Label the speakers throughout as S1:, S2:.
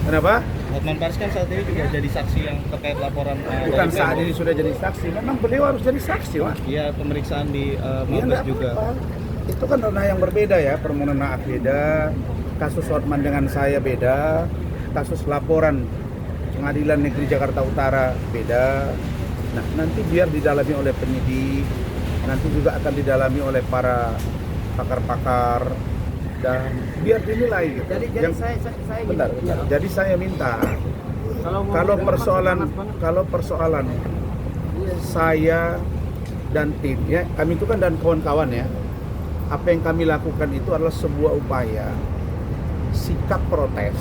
S1: Kenapa?
S2: Hotman Paris kan saat ini juga jadi saksi yang terkait laporan
S1: Bukan
S2: dari
S1: saat
S2: Bremo.
S1: ini sudah jadi saksi. Memang beliau harus jadi saksi, Pak.
S2: Iya, pemeriksaan di
S1: Ya,
S2: Mabes
S1: nggak
S2: juga.
S1: apa-apa. Itu kan ranah yang berbeda ya, permohonan maaf beda, kasus Hotman dengan saya beda, kasus laporan Pengadilan Negeri Jakarta Utara beda. Nah, nanti biar didalami oleh penyidik, nanti juga akan didalami oleh para pakar-pakar dan biar dinilai gitu.
S3: Jadi saya
S1: Bentar. Jadi saya minta kalau persoalan saya dan tim ya, kami itu kan dan kawan-kawan ya, apa yang kami lakukan itu adalah sebuah upaya sikap protes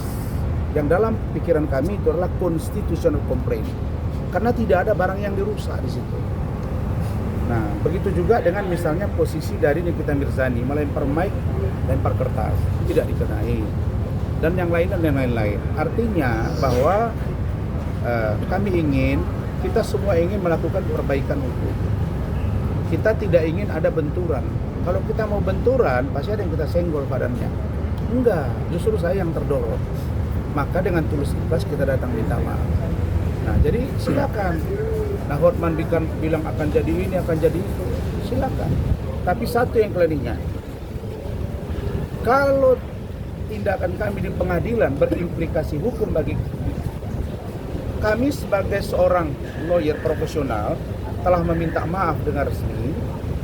S1: yang dalam pikiran kami itu adalah constitutional complaint karena tidak ada barang yang dirusak di situ. Nah, begitu juga dengan misalnya posisi dari Nikita Mirzani melempar mic, lempar kertas, tidak dikenai dan yang lain. Artinya bahwa kami ingin, kita semua ingin melakukan perbaikan hukum. Kita tidak ingin ada benturan. Kalau kita mau benturan, pasti ada yang kita senggol badannya. Enggak, justru saya yang terdorong. Maka dengan tulus ikhlas kita datang minta maaf. Nah, jadi silakan. Nah, Hotman bilang akan jadi ini, akan jadi itu. Silakan. Tapi satu yang kalian ingat. Kalau tindakan kami di pengadilan berimplikasi hukum bagi kami sebagai seorang lawyer profesional telah meminta maaf dengan resmi,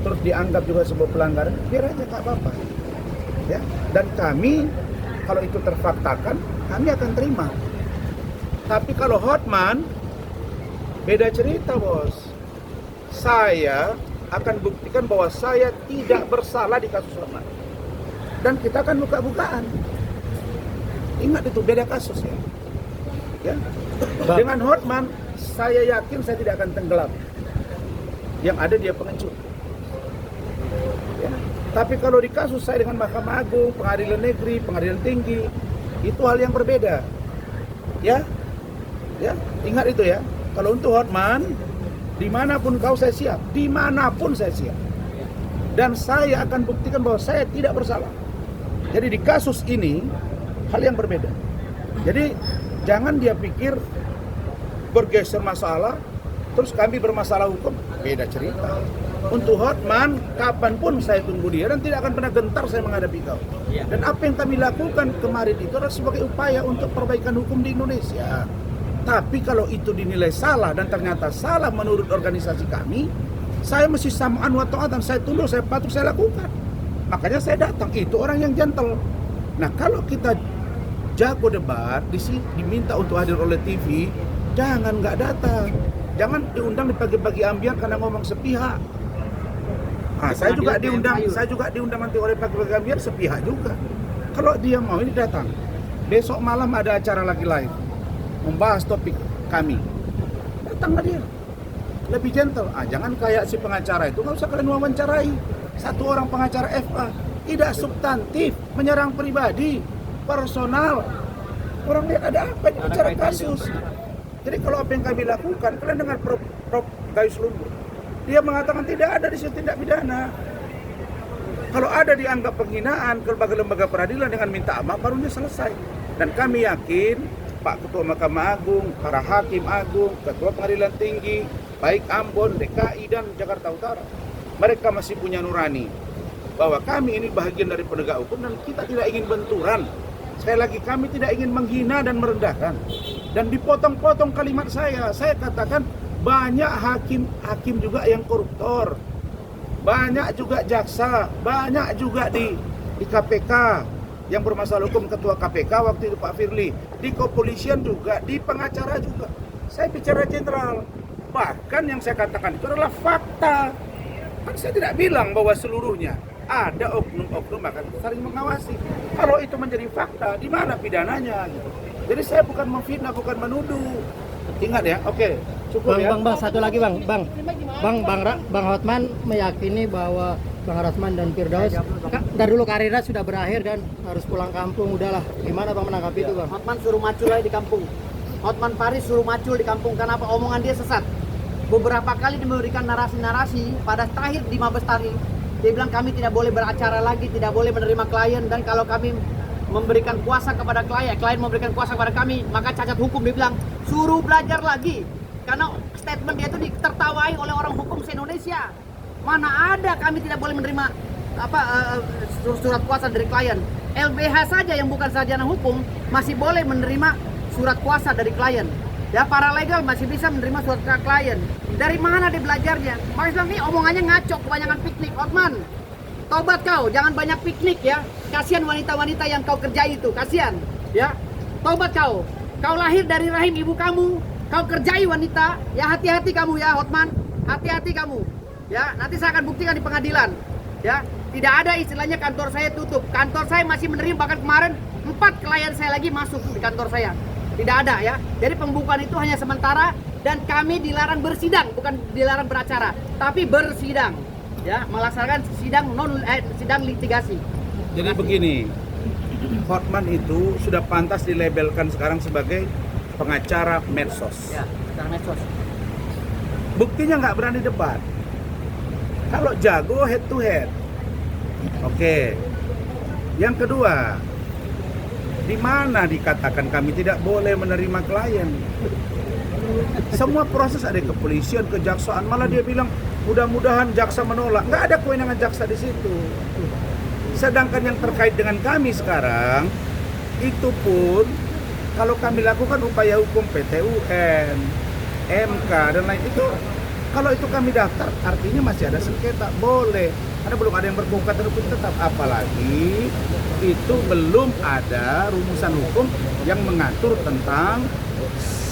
S1: terus dianggap juga sebuah pelanggaran, biar aja tak apa-apa. Ya, dan kami kalau itu terfaktakan, kami akan terima. Tapi kalau Hotman, beda cerita, bos. Saya akan buktikan bahwa saya tidak bersalah di kasus Hotman. Dan kita akan buka-bukaan. Ingat itu, beda kasus ya. Ya. Dengan Hotman, saya yakin saya tidak akan tenggelam. Yang ada dia pengecut. Ya. Tapi kalau di kasus saya dengan Mahkamah Agung, Pengadilan Negeri, Pengadilan Tinggi, itu hal yang berbeda. Ya, ingat itu ya. Kalau untuk Hotman, dimanapun kau saya siap, dimanapun saya siap. Dan saya akan buktikan bahwa saya tidak bersalah. Jadi di kasus ini hal yang berbeda. Jadi jangan dia pikir bergeser masalah, terus kami bermasalah hukum, beda cerita. Untuk Hotman, kapanpun saya tunggu dia dan tidak akan pernah gentar saya menghadapi kau. Dan apa yang kami lakukan kemarin itu adalah sebagai upaya untuk perbaikan hukum di Indonesia. Tapi kalau itu dinilai salah dan ternyata salah menurut organisasi kami, saya mesti sam'an wa ta'atan, saya tunduk, saya patuh, saya lakukan. Makanya saya datang, itu orang yang gentle. Nah, kalau kita jago debat, diminta untuk hadir oleh TV, jangan nggak datang. Jangan diundang di pagi-pagi ambiar karena ngomong sepihak. Nah, saya juga diundang nanti oleh pagi-pagi ambiar sepihak juga. Kalau dia mau ini datang. Besok malam ada acara lagi lain membahas topik kami. Datanglah dia. Lebih gentle. Jangan kayak si pengacara itu, nggak usah kalian wawancarai. Satu orang pengacara FA tidak substantif, menyerang pribadi, personal. Orang lihat ada apa ini bicara kasus. Jadi kalau apa yang kami lakukan, kalian dengar Prof. Gayus Lumbur. Dia mengatakan tidak ada di situ tindak pidana. Kalau ada dianggap penghinaan ke lembaga-lembaga peradilan dengan minta maaf, barunya selesai. Dan kami yakin Pak Ketua Mahkamah Agung, para Hakim Agung, Ketua Pengadilan Tinggi, baik Ambon, DKI, dan Jakarta Utara, mereka masih punya nurani bahwa kami ini bagian dari penegak hukum dan kita tidak ingin benturan. Sekali lagi, kami tidak ingin menghina dan merendahkan. Dan dipotong-potong kalimat saya katakan banyak hakim juga yang koruptor, banyak juga jaksa, banyak juga di KPK yang bermasalah hukum, ketua KPK waktu itu Pak Firly, di kepolisian juga, di pengacara juga. Saya bicara general. Bahkan yang saya katakan itu adalah fakta. Kan saya tidak bilang bahwa seluruhnya. Ada oknum-oknum akan saling mengawasi. Kalau itu menjadi fakta, di mana pidananya? Gitu. Jadi saya bukan memfitnah, bukan menuduh. Ingat ya, oke, cukup ya.
S3: Bang, satu lagi Bang Hotman meyakini bahwa Bang Rasman dan Firdaus dari dulu karirnya sudah berakhir dan harus pulang kampung. Udahlah, gimana Bang menanggapi itu Bang?
S4: Hotman suruh macul aja di kampung. Hotman Paris suruh macul di kampung. Kenapa? Omongan dia sesat. Beberapa kali dia memberikan narasi-narasi pada Tahir di Mabes Tahir. Dia bilang kami tidak boleh beracara lagi, tidak boleh menerima klien, dan kalau kami memberikan kuasa kepada klien memberikan kuasa kepada kami, maka cacat hukum dia bilang suruh belajar lagi. Karena statement dia itu ditertawai oleh orang hukum se-Indonesia. Mana ada kami tidak boleh menerima surat kuasa dari klien. LBH saja yang bukan sarjana hukum masih boleh menerima surat kuasa dari klien. Ya, paralegal masih bisa menerima surat klien. Dari mana dia belajarnya? Makanya ini omongannya ngaco, kebanyakan piknik. Hotman, tobat kau, jangan banyak piknik ya. Kasihan wanita-wanita yang kau kerjai itu, kasihan. Ya, tobat kau. Kau lahir dari rahim ibu kamu, kau kerjai wanita. Ya, hati-hati kamu ya, Hotman. Hati-hati kamu. Ya, nanti saya akan buktikan di pengadilan. Ya, tidak ada istilahnya kantor saya tutup. Kantor saya masih menerima, bahkan kemarin 4 klien saya lagi masuk di kantor saya. Tidak ada ya. Jadi pembukaan itu hanya sementara dan kami dilarang bersidang, bukan dilarang beracara, tapi bersidang. Ya, melaksanakan sidang litigasi.
S1: Jadi begini, Hotman itu sudah pantas dilabelkan sekarang sebagai pengacara medsos.
S4: Ya, secara medsos.
S1: Buktinya nggak berani debat. Kalau jago head to head. Oke. Yang kedua, di mana dikatakan kami tidak boleh menerima klien? Semua proses ada di kepolisian, kejaksaan, malah dia bilang mudah-mudahan jaksa menolak. Nggak ada kewenangan jaksa di situ. Sedangkan yang terkait dengan kami sekarang, itu pun kalau kami lakukan upaya hukum PT UN, MK dan lain itu, kalau itu kami daftar, artinya masih ada sengketa, boleh. Karena belum ada yang berkuasa hukum tetap, apalagi itu belum ada rumusan hukum yang mengatur tentang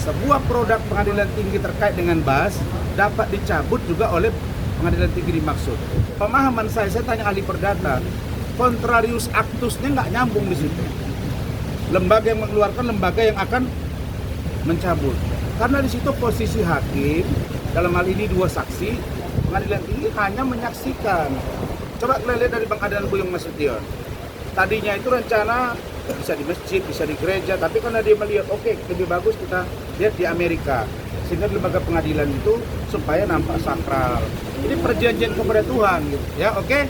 S1: sebuah produk pengadilan tinggi terkait dengan BAS dapat dicabut juga oleh pengadilan tinggi dimaksud. Pemahaman saya tanya ahli perdata, contrarius actusnya nggak nyambung di situ. Lembaga yang mengeluarkan, lembaga yang akan mencabut. Karena di situ posisi hakim, dalam hal ini 2 saksi, pengadilan tinggi hanya menyaksikan. Coba kalian lihat dari Bang Adnan Buyung Nasution. Tadinya itu rencana bisa di masjid, bisa di gereja, tapi karena dia melihat, oke, lebih bagus kita lihat di Amerika. Sehingga lembaga pengadilan itu supaya nampak sakral. Ini perjanjian kepada Tuhan gitu. Ya, oke?